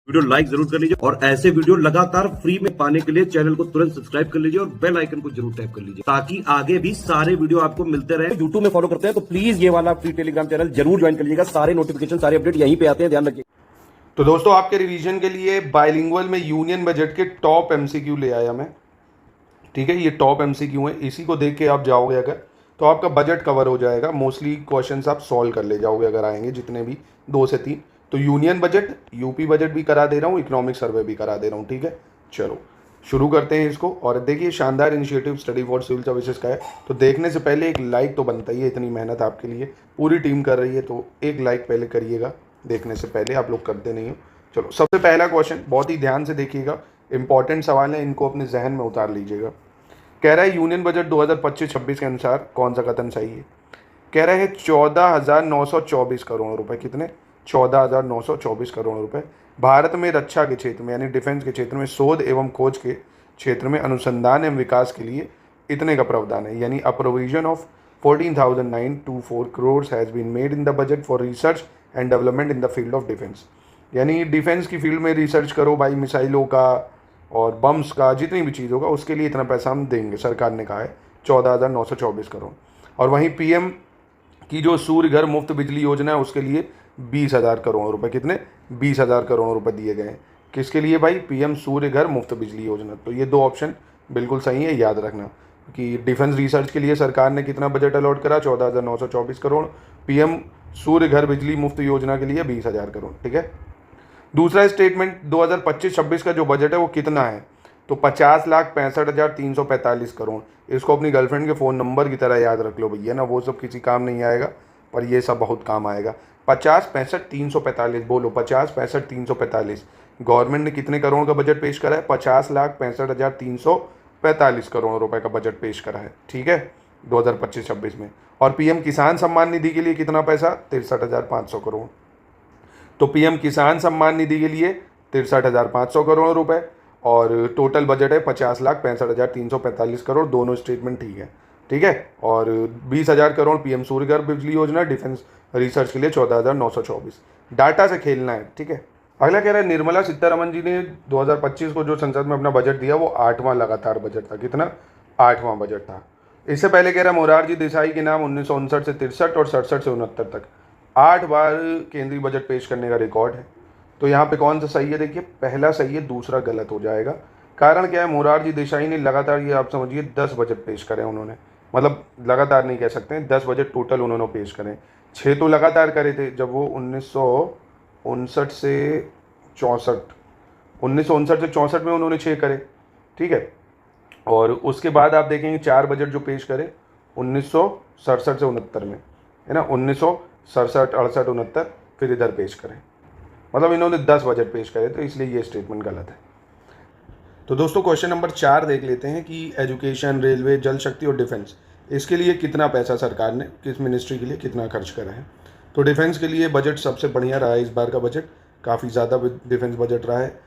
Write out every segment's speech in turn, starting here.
Video like जरूर कर लीजिए और ऐसे वीडियो लगातार फ्री में पाने के लिए चैनल को तुरंत सब्सक्राइब कर लीजिए और बेल आइकन को जरूर टैप कर लीजिए ताकि आगे भी सारे वीडियो आपको मिलते रहे। यूट्यूब में फॉलो करते हैं तो प्लीज ये वाला फ्री टेलीग्राम चैनल जरूर ज्वाइन कर लीजिएगा। सारे नोटिफिकेशन सारे अपडेट यहीं पे आते हैं, ध्यान रखिए। तो दोस्तों आपके रिवीजन के लिए बाइलिंगुअल में यूनियन बजट के टॉप एमसीक्यू ले आया मैं। ठीक है, ये टॉप एमसीक्यू है, इसी को देख के आप जाओगे अगर तो आपका बजट कवर हो जाएगा। मोस्टली क्वेश्चंस आप सॉल्व कर ले जाओगे अगर आएंगे जितने भी 2 से 3। तो यूनियन बजट, यूपी बजट भी करा दे रहा हूँ, इकोनॉमिक सर्वे भी करा दे रहा हूँ। ठीक है, चलो शुरू करते हैं इसको। और देखिए शानदार initiative study for civil services का है, तो देखने से पहले एक लाइक तो बनता ही है। इतनी मेहनत आपके लिए पूरी टीम कर रही है तो एक लाइक पहले करिएगा देखने से पहले, आप लोग करते नहीं हो। चलो सबसे पहला क्वेश्चन बहुत ही ध्यान से देखिएगा, इंपॉर्टेंट सवाल है, इनको अपने जहन में उतार लीजिएगा। कह रहा है यूनियन बजट 2025-26 के अनुसार कौन सा कथन सही है। कह रहे हैं 14,924 करोड़ रुपए। कितने? 14,924 करोड़ रुपए भारत में रक्षा के क्षेत्र में यानी डिफेंस के क्षेत्र में शोध एवं खोज के क्षेत्र में अनुसंधान एवं विकास के लिए इतने का प्रावधान है। यानी a provision of 14,924 crore has been made in the budget for research and development in the field of defence. यानी डिफेंस की फील्ड में रिसर्च करो भाई, मिसाइलों का और बम्स का, जितनी भी चीज़ होगा उसके लिए इतना पैसा हम देंगे, सरकार ने कहा है 14,924 करोड़। और वहीं पीएम की जो सूर्य घर मुफ्त बिजली योजना है उसके लिए 20,000 करोड़ रुपए। कितने? 20,000 करोड़ रुपए दिए गए हैं। किसके लिए भाई? पीएम सूर्य घर मुफ्त बिजली योजना। तो ये 2 ऑप्शन बिल्कुल सही है, याद रखना कि डिफेंस रिसर्च के लिए सरकार ने कितना बजट अलॉट करा? 14,924 करोड़। पीएम सूर्य घर बिजली मुफ्त योजना के लिए 20,000 करोड़। ठीक है, दूसरा स्टेटमेंट 2025-26 का जो बजट है वो कितना है? तो 50,65,345 करोड़। इसको अपनी गर्लफ्रेंड के फ़ोन नंबर की तरह याद रख लो भैया ना, वो सब किसी काम नहीं आएगा पर ये सब बहुत काम आएगा। 50,65,345 बोलो, 50,65,345। गवर्नमेंट ने कितने करोड़ का बजट पेश करा है? 50,65,345 करोड़ रुपए का बजट पेश करा है। ठीक है, 2025-26 में। और पीएम किसान सम्मान निधि के लिए कितना पैसा? 63,500 करोड़। तो पीएम किसान सम्मान निधि के लिए 63,500 करोड़ रुपए और टोटल बजट है 50,65,345 करोड़। दोनों स्टेटमेंट ठीक है। ठीक है, और 20,000 करोड़ पीएम सूर्य घर बिजली योजना, डिफेंस रिसर्च के लिए 14,924। डाटा से खेलना है। ठीक है, अगला कह रहा है निर्मला सीतारमण जी ने 2025 को जो संसद में अपना बजट दिया वो 8वां लगातार बजट था। कितना? 8वां बजट था। इससे पहले कह रहा है मोरारजी देसाई के नाम 1959 से 63 और 67 से 69 तक 8 बार केंद्रीय बजट पेश करने का रिकॉर्ड है। तो यहाँ पे कौन सा सही है? देखिए पहला सही है, दूसरा गलत हो जाएगा। कारण क्या है? मोरारजी देसाई ने लगातार, ये आप समझिए 10 बजट पेश करे उन्होंने, मतलब लगातार नहीं कह सकते हैं, 10 बजट टोटल उन्होंने पेश करे। 6 तो लगातार करे थे जब वो 1959 से 64 में उन्होंने 6 करे। ठीक है, और उसके बाद आप देखेंगे 4 बजट जो पेश करे 1967 से 69 में, है ना, 1967, 68, 69 फिर इधर पेश करें, मतलब इन्होंने 10 बजट पेश करे, तो इसलिए ये स्टेटमेंट गलत है। तो दोस्तों क्वेश्चन नंबर 4 देख लेते हैं कि एजुकेशन, रेलवे, जल शक्ति और डिफेंस, इसके लिए कितना पैसा सरकार ने किस मिनिस्ट्री के लिए कितना खर्च करा है। तो डिफेंस के लिए बजट सबसे बढ़िया रहा है इस बार का बजट, काफ़ी ज़्यादा डिफेंस बजट रहा है।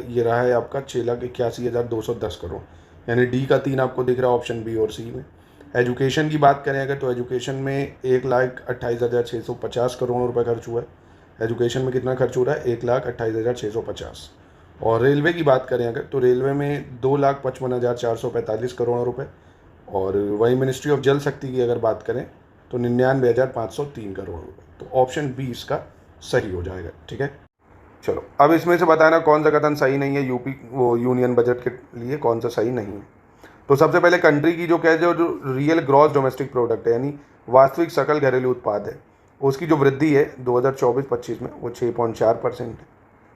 ये रहा है आपका 6,81,210 करोड़, यानी डी का 3 आपको दिख रहा है ऑप्शन बी और सी में। एजुकेशन की बात करें अगर तो एजुकेशन में 1,28,650 करोड़ रुपए खर्च हुआ है। एजुकेशन में कितना खर्च हो रहा है? 1,28,650। और रेलवे की बात करें अगर तो रेलवे में 2,55,445 करोड़ रुपए। और वही मिनिस्ट्री ऑफ जल शक्ति की अगर बात करें तो 99,503 करोड़ रुपए। तो ऑप्शन बी इसका सही हो जाएगा। ठीक है, चलो अब इसमें से बताना कौन सा कथन सही नहीं है यूनियन बजट के लिए, कौन सा सही नहीं है। तो सबसे पहले कंट्री की जो जो रियल ग्रॉस डोमेस्टिक प्रोडक्ट है यानी वास्तविक सकल घरेलू उत्पाद है, उसकी जो वृद्धि है 2024-25 में वो 6.4% है।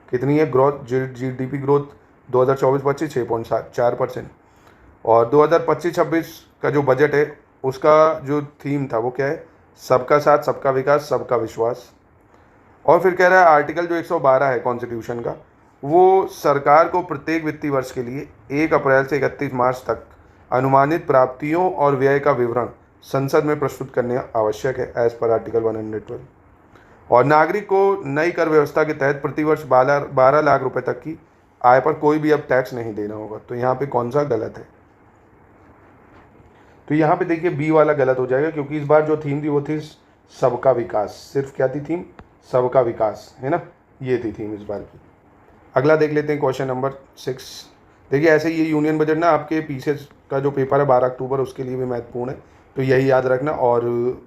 कितनी है ग्रोथ? GDP growth 2024-25 6.4%। और 2025-26 का जो बजट है उसका जो थीम था वो क्या है? सबका साथ, सबका विकास, सबका विश्वास। और फिर कह रहा है आर्टिकल जो 112 है कॉन्स्टिट्यूशन का, वो सरकार को प्रत्येक वित्तीय वर्ष के लिए 1 अप्रैल से 31 मार्च तक अनुमानित प्राप्तियों और व्यय का विवरण संसद में प्रस्तुत करने आवश्यक है एज पर आर्टिकल 112। और नागरिक को नई कर व्यवस्था के तहत प्रतिवर्ष 12 लाख रुपए तक की आय पर कोई भी अब टैक्स नहीं देना होगा। तो यहाँ पे कौन सा गलत है? तो यहाँ पे देखिए बी वाला गलत हो जाएगा, क्योंकि इस बार जो थीम थी वो थी सबका विकास। सिर्फ क्या थी थीम? सबका विकास, है ना, ये थी थीम इस बार की। अगला देख लेते हैं क्वेश्चन नंबर 6। देखिए ऐसे ये यूनियन बजट ना आपके पीसीएस का जो पेपर है 12 अक्टूबर, उसके लिए भी महत्वपूर्ण है, तो यही याद रखना। और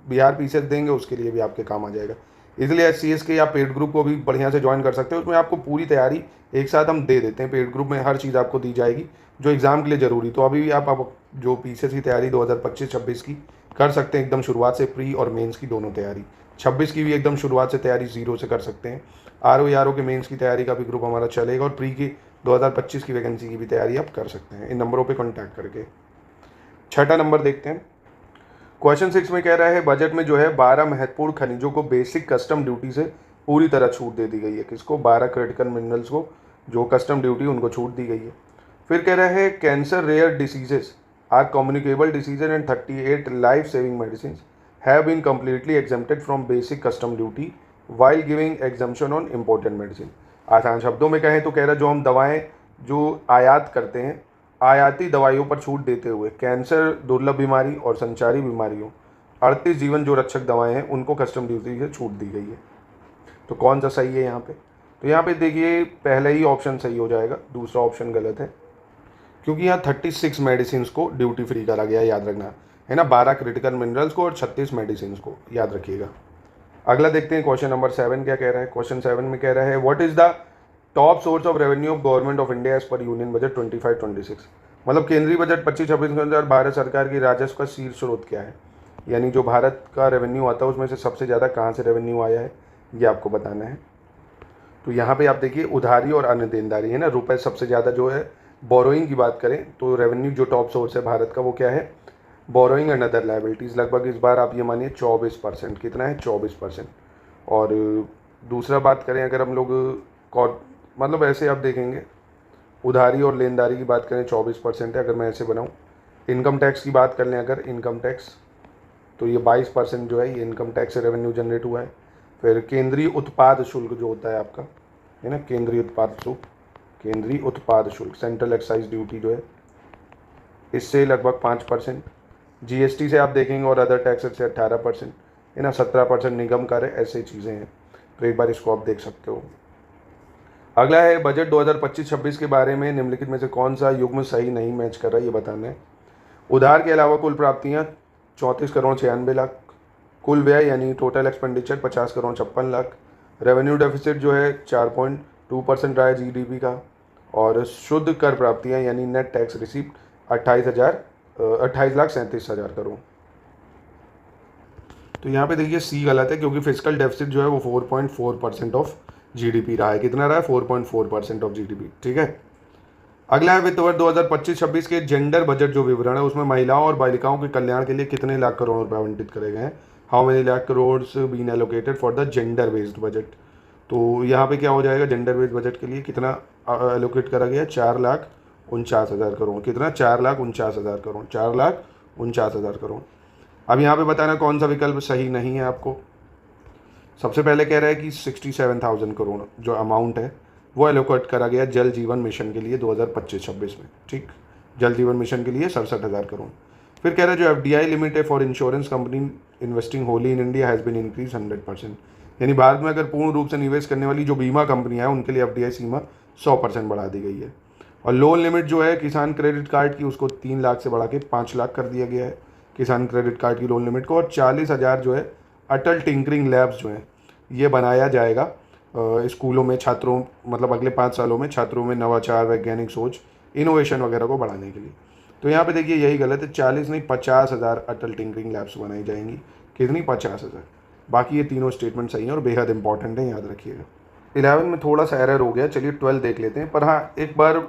बिहार पीसीएस देंगे उसके लिए भी आपके काम आ जाएगा। इसलिए एससीएस के या पेड ग्रुप को भी बढ़िया से ज्वाइन कर सकते हो। उसमें आपको पूरी तैयारी एक साथ हम दे देते हैं। पेड ग्रुप में हर चीज़ आपको दी जाएगी जो एग्ज़ाम के लिए ज़रूरी। तो अभी आप जो पीसीएस की तैयारी 2025-26 की कर सकते हैं एकदम शुरुआत से, प्री और मेंस की दोनों तैयारी। 26 की भी एकदम शुरुआत से तैयारी 0 से कर सकते हैं। आरओ के मेंस की तैयारी का भी ग्रुप हमारा चलेगा, और प्री की 2025 की वैकेंसी की भी तैयारी आप कर सकते हैं इन नंबरों पे कांटेक्ट करके। छठा नंबर देखते हैं। क्वेश्चन 6 में कह रहा है बजट में जो है 12 महत्वपूर्ण खनिजों को बेसिक कस्टम ड्यूटी से पूरी तरह छूट दे दी गई है। किसको? 12 क्रिटिकल मिनरल्स को जो कस्टम ड्यूटी उनको छूट दी गई है। फिर कह रहा है cancer rare diseases are communicable diseases and 38 life saving medicine have been completely exempted from basic custom duty while giving exemption on important medicine. आसान शब्दों में कहें तो कह रहा जो हम दवाएं जो आयात करते हैं, आयाती दवाइयों पर छूट देते हुए कैंसर, दुर्लभ बीमारी और संचारी बीमारियों 38 जीवन जो रक्षक दवाएं हैं उनको कस्टम ड्यूटी से छूट दी गई है। तो कौन सा सही है यहाँ पे? तो यहाँ पे देखिए पहला ही ऑप्शन सही हो जाएगा, दूसरा ऑप्शन गलत है, क्योंकि यहाँ 36 मेडिसिन को ड्यूटी फ्री करा गया, याद रखना है ना। 12 क्रिटिकल मिनरल्स को और 36 मेडिसिन को, याद रखिएगा। अगला देखते हैं क्वेश्चन नंबर 7 क्या कह रहा है। क्वेश्चन 7 में कह रहा है what is the top source of revenue of government of India as per union budget 25-26। मतलब केंद्रीय बजट 25-26 के अंदर भारत सरकार की राजस्व का शीर्ष स्रोत क्या है, यानी जो भारत का रेवेन्यू आता है उसमें से सबसे ज़्यादा कहाँ से रेवेन्यू आया है, ये आपको बताना है। तो यहाँ पे आप देखिए उधारी और अन्य देनदारी है ना, रुपए सबसे ज़्यादा जो है बोरोइंग की बात करें तो रेवेन्यू जो टॉप सोर्स है भारत का वो क्या है? Borrowing and other liabilities. लगभग इस बार आप ये मानिए 24%। कितना है? 24%। और दूसरा बात करें अगर हम लोग मतलब ऐसे आप देखेंगे उधारी और लेनदारी की बात करें 24% है। अगर मैं ऐसे बनाऊँ, इनकम टैक्स की बात कर लें अगर इनकम टैक्स, तो ये 22% जो है ये इनकम टैक्स से रेवेन्यू जनरेट हुआ है। फिर केंद्रीय उत्पाद शुल्क जो होता है आपका, है ना, केंद्रीय उत्पाद शुल्क सेंट्रल एक्साइज ड्यूटी जो है, इससे लगभग 5%। जीएसटी से आप देखेंगे और अदर टैक्सेस से 18%, है ना। 17% निगम कर है, ऐसे चीज़ें हैं। तो एक बार इसको आप देख सकते हो। अगला है बजट 2025-26 के बारे में निम्नलिखित में से कौन सा युग्म सही नहीं मैच कर रहा है, ये बताना है। उधार के अलावा कुल प्राप्तियाँ 34 करोड़ 96 लाख, कुल व्यय यानी total expenditure 50 crore 56 lakh, revenue deficit जो है 4.2% रहा है जीडीपी का, और शुद्ध कर प्राप्तियाँ यानी नेट टैक्स रिसीप्ट 28,37,000 करोड़। तो यहाँ पे देखिए सी गलत है, क्योंकि फिजिकल डेफिसिट जो है वो 4.4% ऑफ जीडीपी रहा है। कितना रहा है? 4.4% ऑफ जीडीपी। ठीक है। अगला है वित्त वर्ष 2025-26 के जेंडर बजट जो विवरण है उसमें महिलाओं और बालिकाओं के कल्याण के लिए कितने लाख करोड़ रुपए आवंटित करे गए हैं। How many lakh crore been allocated for the gender based budget. तो यहाँ पे क्या हो जाएगा? जेंडर बेस्ड बजट के लिए कितना एलोकेट करा गया? 4,49,000 करोड़। कितना? 4,49,000 करोड़। 4,49,000 करोड़। अब यहाँ पे बताना कौन सा विकल्प सही नहीं है आपको। सबसे पहले कह रहा है कि 67,000 करोड़ जो अमाउंट है वो एलोकेट करा गया जल जीवन मिशन के लिए 2025-26 में। ठीक, जल जीवन मिशन के लिए 67,000 करोड़। फिर कह रहा है जो एफडीआई लिमिट है for insurance company investing wholly in India has been increase 100%। यानी भारत में अगर पूर्ण रूप से निवेश करने वाली जो बीमा कंपनियां हैं उनके लिए एफडीआई सीमा 100% बढ़ा दी गई है। और लोन लिमिट जो है किसान क्रेडिट कार्ड की उसको 3 लाख से बढ़ा के 5 लाख कर दिया गया है, किसान क्रेडिट कार्ड की लोन लिमिट को। और 40,000 जो है अटल टिंकरिंग लैब्स जो हैं ये बनाया जाएगा स्कूलों में छात्रों, मतलब अगले 5 सालों में छात्रों में नवाचार, वैज्ञानिक सोच, इनोवेशन वगैरह को बढ़ाने के लिए। तो यहाँ पे देखिए यही गलत है, 40 नहीं 50,000 अटल टिंकरिंग लैब्स बनाई जाएंगी। कितनी? 50,000। बाकी ये तीनों स्टेटमेंट सही हैं और बेहद इंपॉर्टेंट हैं, याद रखिएगा। 11 में थोड़ा सा एरर हो गया, चलिए 12 देख लेते हैं। पर हाँ, एक बार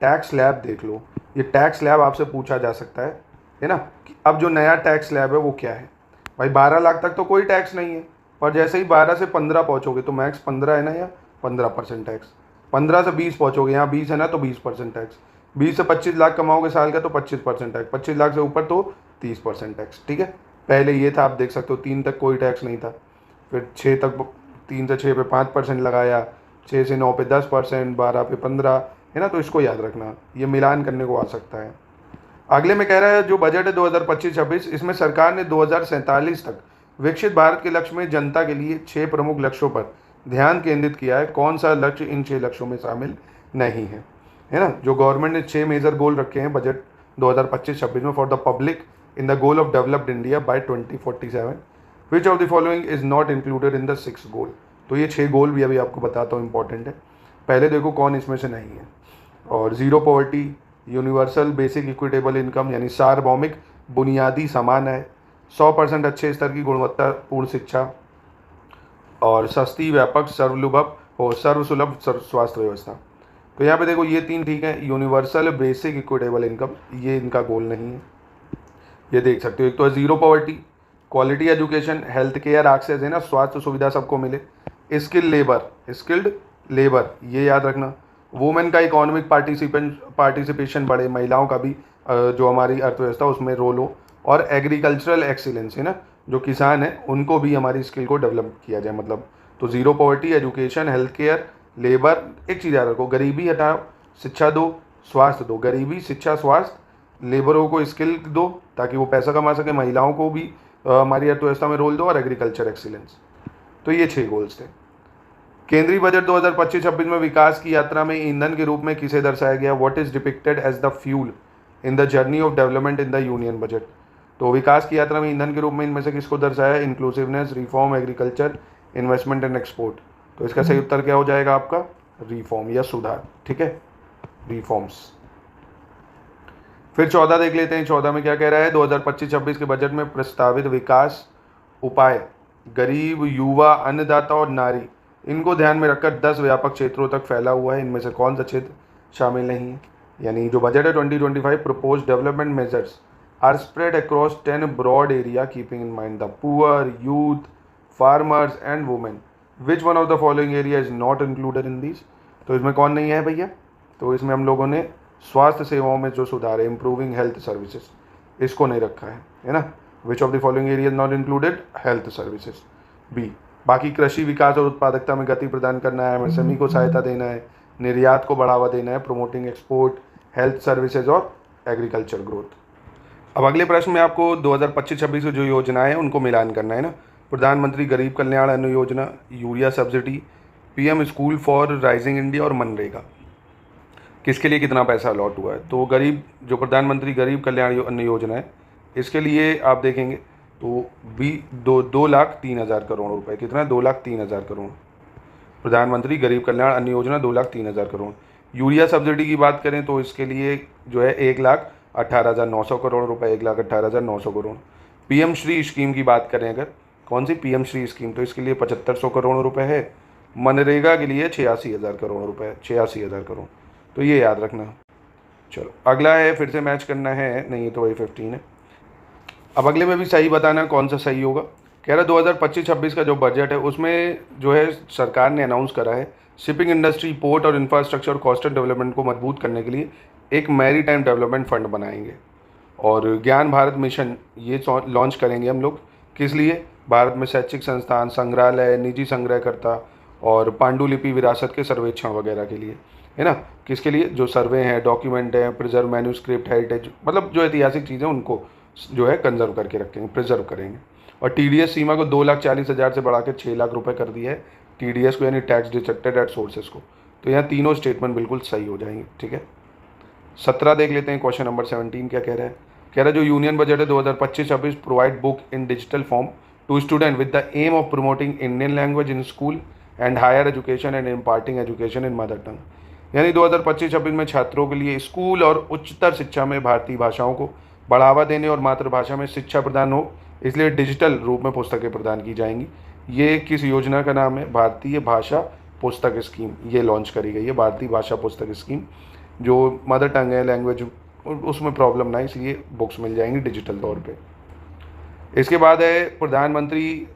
टैक्स स्लैब देख लो। ये टैक्स स्लैब आपसे पूछा जा सकता है ना। अब जो नया टैक्स स्लैब है वो क्या है भाई? 12 लाख तक तो कोई टैक्स नहीं है, पर जैसे ही 12 से 15 पहुँचोगे तो मैक्स 15 है ना, या 15% टैक्स। 15 से 20 पहुँचोगे, यहाँ 20 है ना, तो 20% टैक्स। 20 से 25 लाख कमाओगे साल का तो 25% टैक्स। 25 लाख से ऊपर तो 30% टैक्स। ठीक है, पहले ये था, आप देख सकते हो 3 तक कोई टैक्स नहीं था। फिर 6 तक 3 से 6 पे 5% लगाया, 6 से 9 पे 10%, 12 पे 15, है ना। तो इसको याद रखना, ये मिलान करने को आ सकता है। अगले में कह रहा है जो बजट है 2025-26 इसमें सरकार ने 2047 तक विकसित भारत के लक्ष्य में जनता के लिए 6 प्रमुख लक्ष्यों पर ध्यान केंद्रित किया है, कौन सा लक्ष्य इन 6 लक्ष्यों में शामिल नहीं है, है ना। जो गवर्नमेंट ने 6 मेजर गोल रखे हैं बजट 2025-26 में for the public in the goal of developed India by 2047, which of the following is not included in the 6 गोल। तो ये 6 गोल भी अभी आपको बताता हूँ, इंपॉर्टेंट है। पहले देखो कौन इसमें से नहीं है। और zero poverty, universal basic equitable income यानी सार्वभौमिक बुनियादी समान आय, 100% अच्छे स्तर की गुणवत्तापूर्ण शिक्षा, और सस्ती व्यापक सर्वसुलभ स्वास्थ्य व्यवस्था। तो यहाँ पे देखो ये 3 ठीक है। यूनिवर्सल बेसिक इक्विटेबल इनकम, ये इनका गोल नहीं है, ये देख सकते हो। एक तो है zero poverty, quality education, health care access, है ना, स्वास्थ्य सुविधा सबको मिले, स्किल्ड लेबर, ये याद रखना। वुमेन का इकोनॉमिक पार्टिसिपेशन बढ़े, महिलाओं का भी जो हमारी अर्थव्यवस्था उसमें रोल हो, और एग्रीकल्चरल एक्सीलेंस, है ना, जो किसान है उनको भी हमारी स्किल को डेवलप किया जाए, मतलब। तो zero poverty, education, health care, labour. एक चीज़ याद रखो, गरीबी हटाओ, शिक्षा दो, स्वास्थ्य दो। गरीबी, शिक्षा, स्वास्थ्य, लेबरों को स्किल दो ताकि वो पैसा कमा सके, महिलाओं को भी हमारी अर्थव्यवस्था में रोल दो, और एग्रीकल्चर एक्सीलेंस। तो ये 6 गोल्स थे। केंद्रीय बजट 2025-26 में विकास की यात्रा में ईंधन के रूप में किसे दर्शाया गया? What is depicted as the fuel in the journey of development in the union budget. तो विकास की यात्रा में ईंधन के रूप में इनमें से किसको दर्शाया? Inclusiveness, reform, agriculture, investment and export. तो इसका सही उत्तर क्या हो जाएगा आपका? रिफॉर्म या सुधार। ठीक है, रिफॉर्म्स। फिर 14 देख लेते हैं। 14 में क्या कह रहा है? 2025-26 के बजट में प्रस्तावित विकास उपाय गरीब, युवा, अन्नदाता और नारी, इनको ध्यान में रखकर 10 व्यापक क्षेत्रों तक फैला हुआ है। इनमें से कौन सा क्षेत्र शामिल नहीं है? यानी जो बजट है 2025 propose development measures are spread across 10 broad area keeping in mind the poor, youth, farmers and women. Which one of the following area is not included in this. तो इसमें कौन नहीं है भैया? तो इसमें हम लोगों ने स्वास्थ्य सेवाओं में जो सुधार है, इम्प्रूविंग हेल्थ सर्विसेज, इसको नहीं रखा है ना। Which of the following area not included? Health services. B. बाकी कृषि विकास और उत्पादकता में गति प्रदान करना है, एमएसएमई को सहायता देना है, निर्यात को बढ़ावा देना है, प्रोमोटिंग एक्सपोर्ट, हेल्थ सर्विसेज और एग्रीकल्चर ग्रोथ। अब अगले प्रश्न में आपको 2025-26 की जो योजनाएं हैं उनको मिलान करना है ना। प्रधानमंत्री गरीब कल्याण अन्न योजना, urea subsidy, PM school for rising India और मनरेगा, किसके लिए कितना पैसा अलॉट हुआ है? तो गरीब, जो प्रधानमंत्री गरीब कल्याण अन्न योजना है, इसके लिए आप देखेंगे तो 2,03,000 करोड़ रुपए। कितना? 2,03,000 करोड़। प्रधानमंत्री गरीब कल्याण अन्न योजना 2,03,000 करोड़। यूरिया सब्सिडी की बात करें तो इसके लिए जो है 1,18,900 करोड़ रुपए, 1,18,900 करोड़। पीएम श्री स्कीम की बात करें अगर, कौन सी? पीएम श्री स्कीम, तो इसके लिए 7,500 करोड़ रुपए है। मनरेगा के लिए 86,000 करोड़ रुपए, 86,000 करोड़। तो ये याद रखना। चलो अगला है, फिर से मैच करना है, नहीं तो वही 15 है। अब अगले में भी सही बताना कौन सा सही होगा। कह रहा 2025-26 का जो बजट है उसमें जो है सरकार ने अनाउंस करा है शिपिंग इंडस्ट्री, पोर्ट और इंफ्रास्ट्रक्चर और कोस्टल डेवलपमेंट को मजबूत करने के लिए एक मैरी टाइम डेवलपमेंट फंड बनाएंगे, और ज्ञान भारत मिशन ये लॉन्च करेंगे हम लोग। किस लिए? भारत में शैक्षिक संस्थान, संग्रहालय, निजी संग्रहकर्ता और पांडुलिपि विरासत के सर्वेक्षण वगैरह के लिए, है ना। किसके लिए? जो सर्वे हैं, डॉक्यूमेंट हैं, प्रिजर्व मैन्यूस्क्रिप्ट, हेरिटेज, मतलब जो ऐतिहासिक चीज़ें उनको जो है कंजर्व करके रखेंगे, प्रिजर्व करेंगे। और टीडीएस सीमा को 2,40,000 से बढ़ा के 6 लाख रुपए कर दिया है टीडीएस को, यानी टैक्स डिडक्टेड एट सोर्सेस को। तो यहाँ तीनों स्टेटमेंट बिल्कुल सही हो जाएंगे। ठीक है, 17 देख लेते हैं। क्वेश्चन नंबर 17 क्या कह रहा है? कह रहा है जो यूनियन बजट है 2025-26 provide book in digital form to student with the aim of promoting Indian language in school and higher education and imparting education in mother tongue. यानी 2025-26 में छात्रों के लिए स्कूल और उच्चतर शिक्षा में भारतीय भाषाओं को बढ़ावा देने और मातृभाषा में शिक्षा प्रदान हो, इसलिए डिजिटल रूप में पुस्तकें प्रदान की जाएंगी। ये किस योजना का नाम है? भारतीय भाषा पुस्तक स्कीम, ये लॉन्च करी गई है भारतीय भाषा पुस्तक स्कीम। जो मदर टंग है, लैंग्वेज, उसमें प्रॉब्लम ना, इसलिए बुक्स मिल जाएंगी डिजिटल तौर पे। इसके बाद है प्रधानमंत्री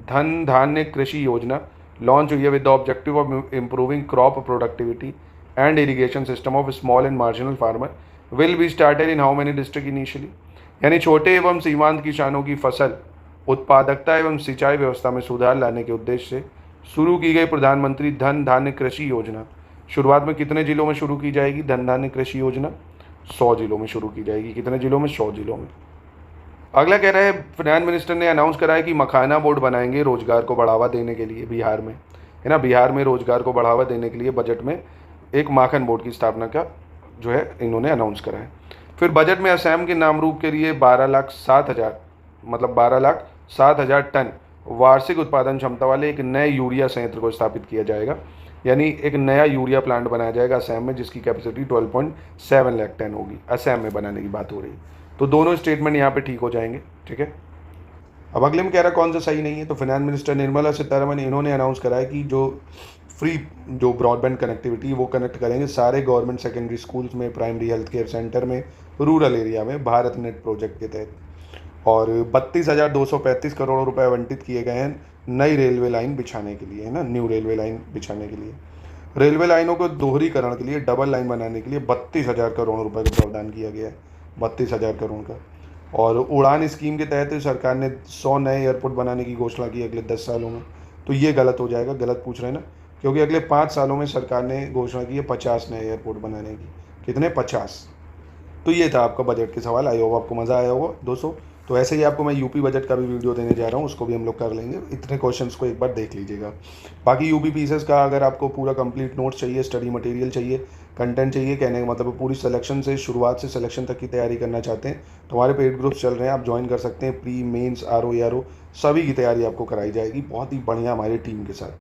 धन धान्य कृषि योजना, लॉन्च हुई है with the objective of improving crop productivity and irrigation system of small and marginal farmer, will be started in how many district initially. यानी छोटे एवं सीमांत किसानों की फसल उत्पादकता एवं सिंचाई व्यवस्था में सुधार लाने के उद्देश्य से शुरू की गई प्रधानमंत्री धन धान्य कृषि योजना शुरुआत में कितने जिलों में शुरू की जाएगी? धन धान्य कृषि योजना 100 जिलों में शुरू की जाएगी। कितने जिलों में? 100 जिलों में। अगला कह रहा है फाइनेंस मिनिस्टर ने अनाउंस करा है कि मखाना बोर्ड बनाएंगे रोजगार को बढ़ावा देने के लिए बिहार में, है ना। बिहार में रोजगार को बढ़ावा देने के लिए बजट में एक माखन बोर्ड की स्थापना का जो है इन्होंने अनाउंस करा है। फिर बजट में असम के नामरूप के लिए 12,07,000 मतलब 12,07,000 टन वार्षिक उत्पादन क्षमता वाले एक नए यूरिया संयंत्र को स्थापित किया जाएगा। यानी एक नया यूरिया प्लांट बनाया जाएगा असम में, जिसकी कैपेसिटी 12.7 लाख टन होगी। असम में बनाने की बात हो रही है, तो दोनों स्टेटमेंट यहाँ पे ठीक हो जाएंगे, ठीक है। अब अगले में कह रहा कौन सा सही नहीं है, तो फाइनेंस मिनिस्टर निर्मला सीतारमण इन्होंने अनाउंस करा है कि जो फ्री जो ब्रॉडबैंड कनेक्टिविटी वो कनेक्ट करेंगे सारे गवर्नमेंट सेकेंडरी स्कूल्स में, प्राइमरी हेल्थ केयर सेंटर में, रूरल एरिया में भारत नेट प्रोजेक्ट के तहत। और 32,235 करोड़ रुपए आवंटित किए गए हैं नई रेलवे लाइन बिछाने के लिए, है ना, न्यू रेलवे लाइन बिछाने के लिए। रेलवे लाइनों को दोहरीकरण के लिए, डबल लाइन बनाने के लिए 32,000 करोड़ रुपए का प्रावधान किया गया है, 32,000 करोड़ का। और उड़ान स्कीम के तहत सरकार ने 100 नए एयरपोर्ट बनाने की घोषणा की अगले 10 सालों में। तो ये गलत हो जाएगा, गलत पूछ रहे हैं ना, क्योंकि अगले 5 सालों में सरकार ने घोषणा की है 50 नए एयरपोर्ट बनाने की। कितने? 50। तो ये था आपका बजट के सवाल। आई होप आपको मज़ा आया होगा दोस्तों। तो ऐसे ही आपको मैं यूपी बजट का भी वीडियो देने जा रहा हूँ, उसको भी हम लोग कर लेंगे। इतने क्वेश्चंस को एक बार देख लीजिएगा। बाकी यूपी पीसेस का अगर आपको पूरा कंप्लीट नोट्स चाहिए, स्टडी मटेरियल चाहिए, कंटेंट चाहिए, कहने का मतलब पूरी सिलेक्शन से शुरुआत से सिलेक्शन तक की तैयारी करना चाहते हैं तो हमारे पेड ग्रुप्स चल रहे हैं, आप ज्वाइन कर सकते हैं। प्री, मेंस, आरओ, सभी की तैयारी आपको कराई जाएगी बहुत ही बढ़िया हमारी टीम के साथ।